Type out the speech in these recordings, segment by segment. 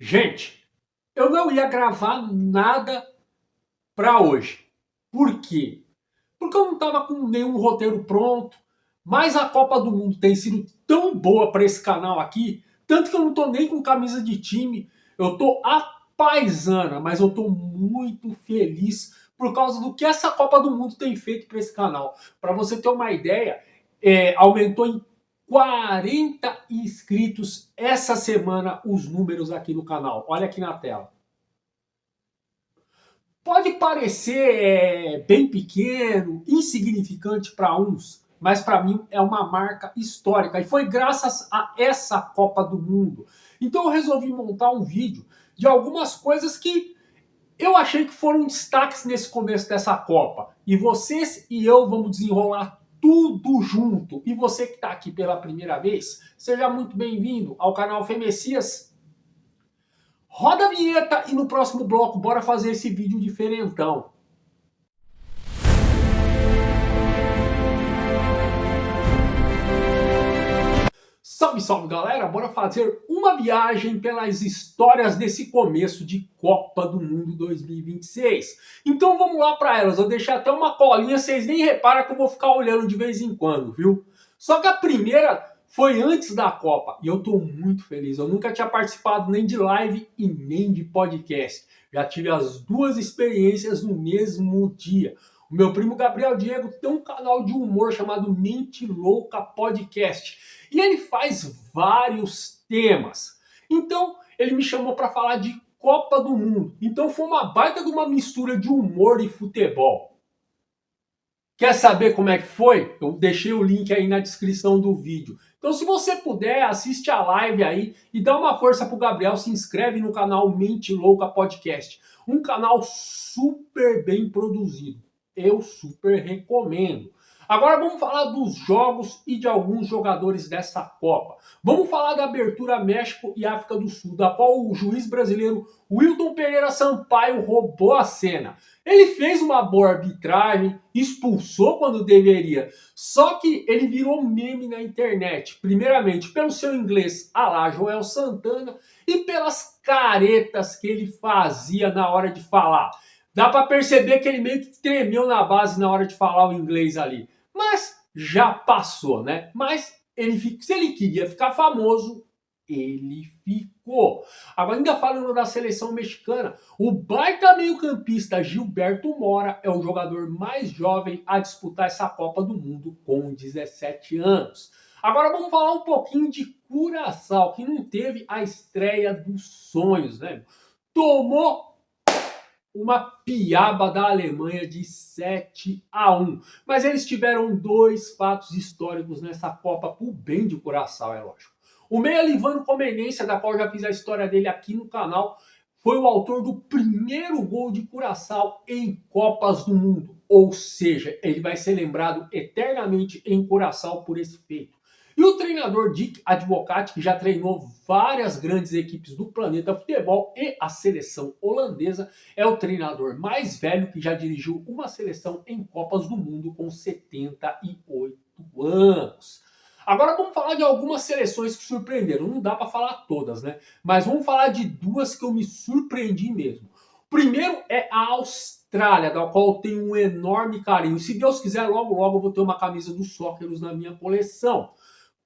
Gente, eu não ia gravar nada para hoje. Por quê? Porque eu não estava com nenhum roteiro pronto, mas a Copa do Mundo tem sido tão boa para esse canal aqui, tanto que eu não tô nem com camisa de time, eu tô a paisana, mas eu tô muito feliz por causa do que essa Copa do Mundo tem feito para esse canal. Para você ter uma ideia, aumentou em 40 inscritos essa semana os números aqui no canal. Olha aqui na tela. Pode parecer bem pequeno, insignificante para uns, mas para mim é uma marca histórica e foi graças a essa Copa do Mundo. Então eu resolvi montar um vídeo de algumas coisas que eu achei que foram destaques nesse começo dessa Copa. E vocês e eu vamos desenrolar tudo junto. E você que está aqui pela primeira vez, seja muito bem-vindo ao canal Fê Messias. Roda a vinheta e no próximo bloco bora fazer esse vídeo diferentão. Salve, salve galera, bora fazer uma viagem pelas histórias desse começo de Copa do Mundo 2026. Então vamos lá para elas, eu deixei até uma colinha, vocês nem reparam que eu vou ficar olhando de vez em quando, viu? Só que a primeira foi antes da Copa e eu tô muito feliz, eu nunca tinha participado nem de live e nem de podcast. Já tive as duas experiências no mesmo dia. O meu primo Gabriel Diego tem um canal de humor chamado Mente Louca Podcast. E ele faz vários temas. Então, ele me chamou para falar de Copa do Mundo. Então, foi uma baita de uma mistura de humor e futebol. Quer saber como é que foi? Eu deixei o link aí na descrição do vídeo. Então, se você puder, assiste a live aí e dá uma força pro Gabriel, se inscreve no canal Mente Louca Podcast. Um canal super bem produzido. Eu super recomendo. Agora vamos falar dos jogos e de alguns jogadores dessa Copa. Vamos falar da abertura México e África do Sul, da qual o juiz brasileiro Wilton Pereira Sampaio roubou a cena. Ele fez uma boa arbitragem, expulsou quando deveria, só que ele virou meme na internet. Primeiramente pelo seu inglês à la Joel Santana e pelas caretas que ele fazia na hora de falar. Dá para perceber que ele meio que tremeu na base na hora de falar o inglês ali. Mas já passou, né? Mas se ele queria ficar famoso, ele ficou. Agora, ainda falando da seleção mexicana, o baita meio-campista Gilberto Mora é o jogador mais jovem a disputar essa Copa do Mundo com 17 anos. Agora vamos falar um pouquinho de Curaçao, que não teve a estreia dos sonhos, né? Tomou uma piaba da Alemanha de 7-1. Mas eles tiveram dois fatos históricos nessa Copa, por bem de Curaçao, é lógico. O meia Livano Comenência, da qual eu já fiz a história dele aqui no canal, foi o autor do primeiro gol de Curaçao em Copas do Mundo. Ou seja, ele vai ser lembrado eternamente em Curaçao por esse feito. E o treinador Dick Advocaat, que já treinou várias grandes equipes do planeta futebol e a seleção holandesa, é o treinador mais velho que já dirigiu uma seleção em Copas do Mundo com 78 anos. Agora vamos falar de algumas seleções que surpreenderam. Não dá para falar todas, né? Mas vamos falar de duas que eu me surpreendi mesmo. Primeiro é a Austrália, da qual eu tenho um enorme carinho. Se Deus quiser, logo logo eu vou ter uma camisa do Sócrates na minha coleção.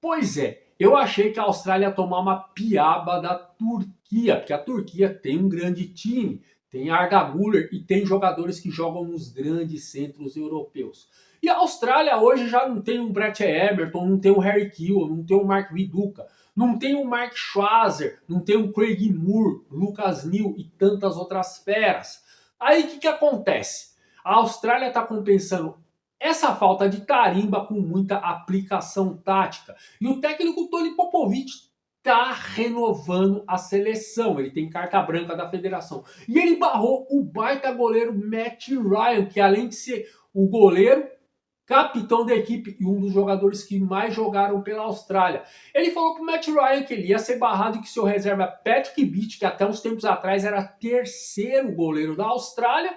Pois é, eu achei que a Austrália ia tomar uma piaba da Turquia, porque a Turquia tem um grande time, tem Arda Güler e tem jogadores que jogam nos grandes centros europeus. E a Austrália hoje já não tem um Brett Emerton, não tem um Harry Kewell, não tem um Mark Viduka, não tem um Mark Schwarzer, não tem um Craig Moore, Lucas Neal e tantas outras feras. Aí o que acontece? A Austrália está compensando essa falta de tarimba com muita aplicação tática. E o técnico Tony Popovic está renovando a seleção. Ele tem carta branca da federação. E ele barrou o baita goleiro Matt Ryan, que além de ser o goleiro, capitão da equipe e um dos jogadores que mais jogaram pela Austrália. Ele falou pro Matt Ryan que ele ia ser barrado e que seu reserva Patrick Beach, que até uns tempos atrás era terceiro goleiro da Austrália,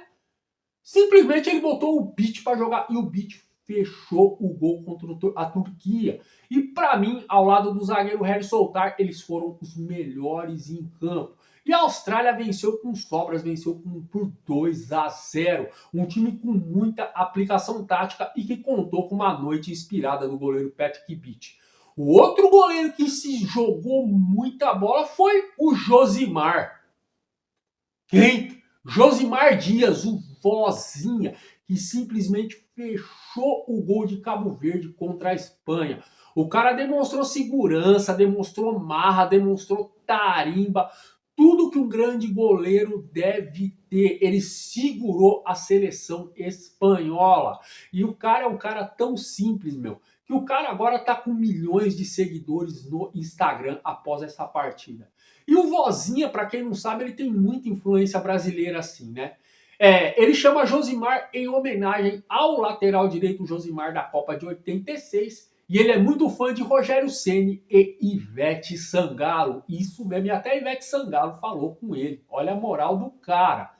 simplesmente ele botou o Beach para jogar e o Beach fechou o gol contra a Turquia. E para mim, ao lado do zagueiro Harry Soltar, eles foram os melhores em campo. E a Austrália venceu com sobras, venceu por 2-0. Um time com muita aplicação tática e que contou com uma noite inspirada do goleiro Patrick Beach. O outro goleiro que se jogou muita bola foi o Josimar. Quem? Josimar Dias, o Vozinha, que simplesmente fechou o gol de Cabo Verde contra a Espanha. O cara demonstrou segurança, demonstrou marra, demonstrou tarimba, tudo que um grande goleiro deve ter. Ele segurou a seleção espanhola. E o cara é um cara tão simples, meu, que o cara agora tá com milhões de seguidores no Instagram após essa partida. E o Vozinha, para quem não sabe, ele tem muita influência brasileira assim, né? Ele chama Josimar em homenagem ao lateral direito Josimar da Copa de 86. E ele é muito fã de Rogério Ceni e Ivete Sangalo. Isso mesmo, e até Ivete Sangalo falou com ele. Olha a moral do cara.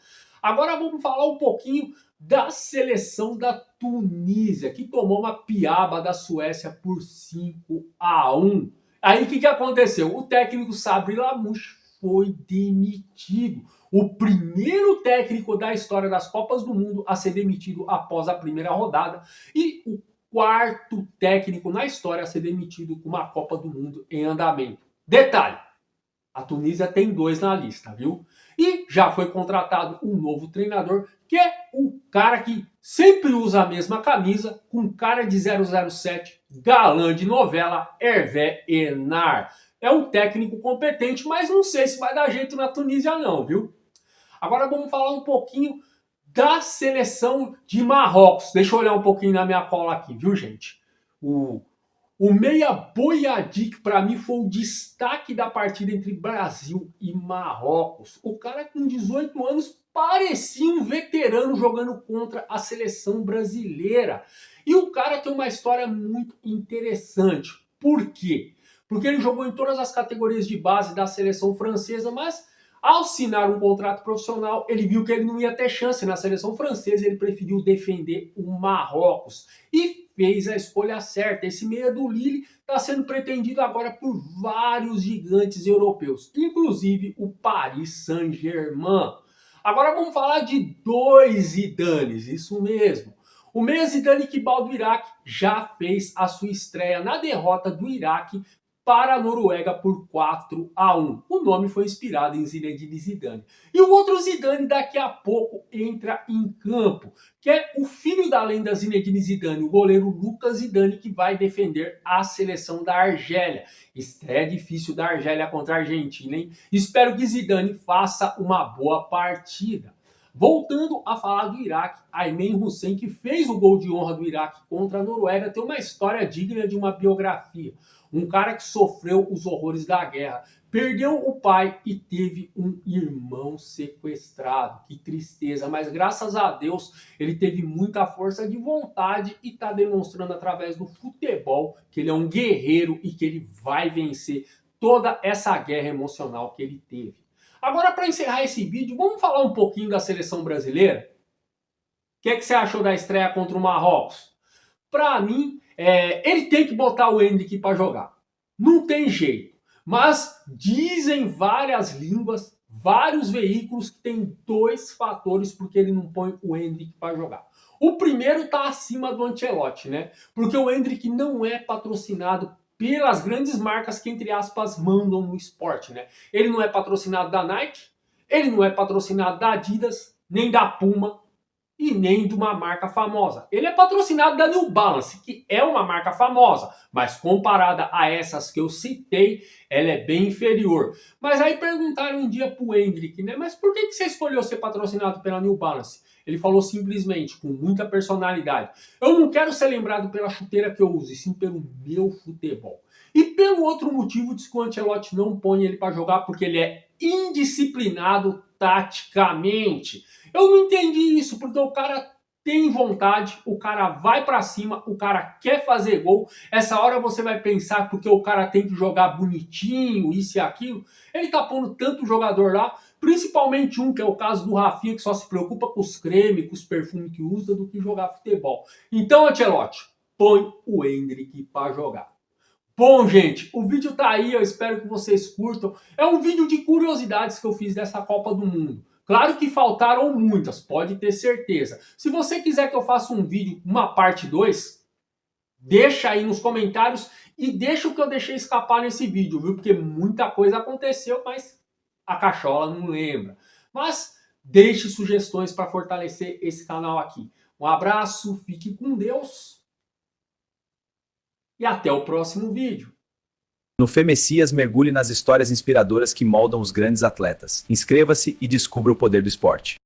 Agora vamos falar um pouquinho da seleção da Tunísia, que tomou uma piaba da Suécia por 5-1. Aí o que aconteceu? O técnico Sabri Lamouche foi demitido. O primeiro técnico da história das Copas do Mundo a ser demitido após a primeira rodada. E o quarto técnico na história a ser demitido com uma Copa do Mundo em andamento. Detalhe, a Tunísia tem 2 na lista, viu? E já foi contratado um novo treinador, que é o cara que sempre usa a mesma camisa, com cara de 007, galã de novela, Hervé Renard. É um técnico competente, mas não sei se vai dar jeito na Tunísia não, viu? Agora vamos falar um pouquinho da seleção de Marrocos. Deixa eu olhar um pouquinho na minha cola aqui, viu, gente? O meia Boiadic, para mim, foi o destaque da partida entre Brasil e Marrocos. O cara com 18 anos parecia um veterano jogando contra a seleção brasileira. E o cara tem uma história muito interessante. Por quê? Porque ele jogou em todas as categorias de base da seleção francesa, mas ao assinar um contrato profissional, ele viu que ele não ia ter chance na seleção francesa, ele preferiu defender o Marrocos e fez a escolha certa. Esse meia do Lille está sendo pretendido agora por vários gigantes europeus, inclusive o Paris Saint-Germain. Agora vamos falar de 2 Zidanes, isso mesmo. O meia Zidane Iqbal do Iraque já fez a sua estreia na derrota do Iraque para a Noruega por 4-1. O nome foi inspirado em Zinedine Zidane. E o outro Zidane daqui a pouco entra em campo, que é o filho da lenda Zinedine Zidane, o goleiro Lucas Zidane, que vai defender a seleção da Argélia. Estreia difícil da Argélia contra a Argentina, hein? Espero que Zidane faça uma boa partida. Voltando a falar do Iraque, Ayman Hussein, que fez o gol de honra do Iraque contra a Noruega, tem uma história digna de uma biografia. Um cara que sofreu os horrores da guerra, perdeu o pai e teve um irmão sequestrado. Que tristeza, mas graças a Deus ele teve muita força de vontade e está demonstrando através do futebol que ele é um guerreiro e que ele vai vencer toda essa guerra emocional que ele teve. Agora, para encerrar esse vídeo, vamos falar um pouquinho da seleção brasileira? O que você achou da estreia contra o Marrocos? Para mim, ele tem que botar o Endrick para jogar. Não tem jeito. Mas dizem várias línguas, vários veículos que tem 2 fatores porque ele não põe o Endrick para jogar. O primeiro está acima do Ancelotti, né? Porque o Endrick não é patrocinado pelas grandes marcas que, entre aspas, mandam no esporte, né? Ele não é patrocinado da Nike, ele não é patrocinado da Adidas, nem da Puma e nem de uma marca famosa. Ele é patrocinado da New Balance, que é uma marca famosa, mas comparada a essas que eu citei, ela é bem inferior. Mas aí perguntaram um dia pro Endrick, né? Mas por que você escolheu ser patrocinado pela New Balance? Ele falou simplesmente, com muita personalidade: eu não quero ser lembrado pela chuteira que eu uso, e sim pelo meu futebol. E pelo outro motivo, diz que o Ancelotti não põe ele para jogar porque ele é indisciplinado taticamente. Eu não entendi isso, porque o cara tem vontade, o cara vai para cima, o cara quer fazer gol. Essa hora você vai pensar porque o cara tem que jogar bonitinho, isso e aquilo. Ele tá pondo tanto jogador lá, principalmente um que é o caso do Rafinha, que só se preocupa com os cremes, com os perfumes que usa, do que jogar futebol. Então, Ancelotti, põe o Endrick para jogar. Bom, gente, o vídeo tá aí, eu espero que vocês curtam. É um vídeo de curiosidades que eu fiz dessa Copa do Mundo. Claro que faltaram muitas, pode ter certeza. Se você quiser que eu faça um vídeo, uma parte 2, deixa aí nos comentários e deixa o que eu deixei escapar nesse vídeo, viu? Porque muita coisa aconteceu, mas a cachola não lembra. Mas deixe sugestões para fortalecer esse canal aqui. Um abraço, fique com Deus e até o próximo vídeo. No Fê Messias, mergulhe nas histórias inspiradoras que moldam os grandes atletas. Inscreva-se e descubra o poder do esporte.